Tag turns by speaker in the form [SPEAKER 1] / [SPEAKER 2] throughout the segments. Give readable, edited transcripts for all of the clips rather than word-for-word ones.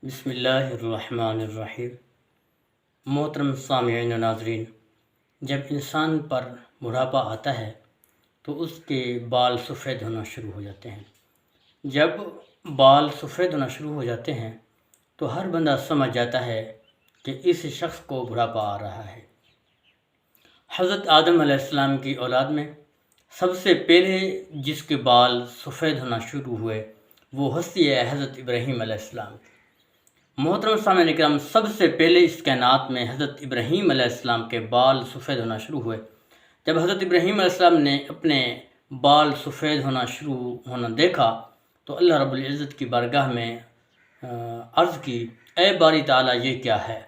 [SPEAKER 1] بسم اللہ الرحمن الرحیم۔ محترم سامعین و ناظرین، جب انسان پر بڑھاپا آتا ہے تو اس کے بال سفید ہونا شروع ہو جاتے ہیں۔ جب بال سفید ہونا شروع ہو جاتے ہیں تو ہر بندہ سمجھ جاتا ہے کہ اس شخص کو بڑھاپا آ رہا ہے۔ حضرت آدم علیہ السلام کی اولاد میں سب سے پہلے جس کے بال سفید ہونا شروع ہوئے وہ ہستی ہے حضرت ابراہیم علیہ السلام کی۔ محترم سامعین اکرام، سب سے پہلے اس کائنات میں حضرت ابراہیم علیہ السلام کے بال سفید ہونا شروع ہوئے۔ جب حضرت ابراہیم علیہ السلام نے اپنے بال سفید ہونا دیکھا تو اللہ رب العزت کی بارگاہ میں عرض کی، اے باری تعالیٰ یہ کیا ہے؟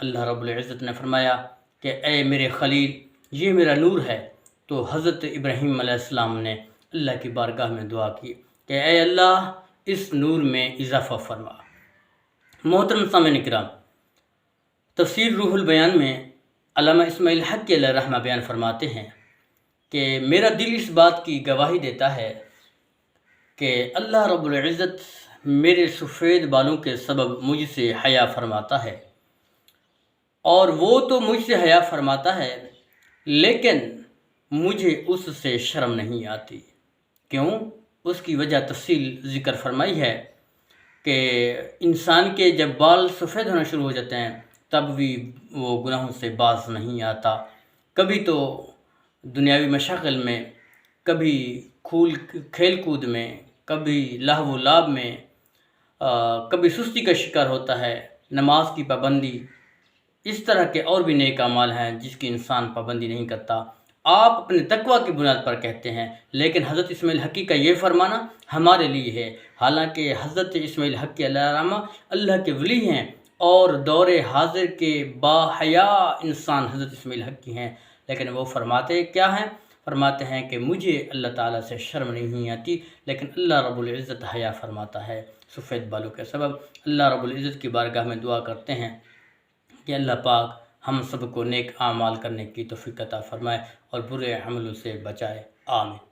[SPEAKER 1] اللہ رب العزت نے فرمایا کہ اے میرے خلیل، یہ میرا نور ہے۔ تو حضرت ابراہیم علیہ السلام نے اللہ کی بارگاہ میں دعا کی کہ اے اللہ، اس نور میں اضافہ فرما۔ محترم سامعین اکرام، تفسیر روح البیان میں علامہ اسماعیل حقی علیہ رحمہ بیان فرماتے ہیں کہ میرا دل اس بات کی گواہی دیتا ہے کہ اللہ رب العزت میرے سفید بالوں کے سبب مجھ سے حیا فرماتا ہے، اور وہ تو مجھ سے حیا فرماتا ہے لیکن مجھے اس سے شرم نہیں آتی۔ کیوں؟ اس کی وجہ تفصیل ذکر فرمائی ہے کہ انسان کے جب بال سفید ہونا شروع ہو جاتے ہیں تب بھی وہ گناہوں سے باز نہیں آتا۔ کبھی تو دنیاوی مشاغل میں، کبھی کھیل کود میں، کبھی لہو و لعب میں، کبھی سستی کا شکار ہوتا ہے، نماز کی پابندی، اس طرح کے اور بھی نیک اعمال ہیں جس کی انسان پابندی نہیں کرتا۔ آپ اپنے تقویٰ کی بنیاد پر کہتے ہیں، لیکن حضرت اسماعیل حقی کا یہ فرمانا ہمارے لیے ہے۔ حالانکہ حضرت اسماعیل حقی علیہ الرحمہ اللہ کے ولی ہیں اور دور حاضر کے با حیا انسان حضرت اسماعیل حقی ہیں، لیکن وہ فرماتے کیا ہیں؟ فرماتے ہیں کہ مجھے اللہ تعالیٰ سے شرم نہیں آتی، لیکن اللہ رب العزت حیا فرماتا ہے سفید بالوں کے سبب۔ اللہ رب العزت کی بارگاہ میں دعا کرتے ہیں کہ اللہ پاک ہم سب کو نیک اعمال کرنے کی توفیق عطا فرمائے اور برے عملوں سے بچائے۔ آمین۔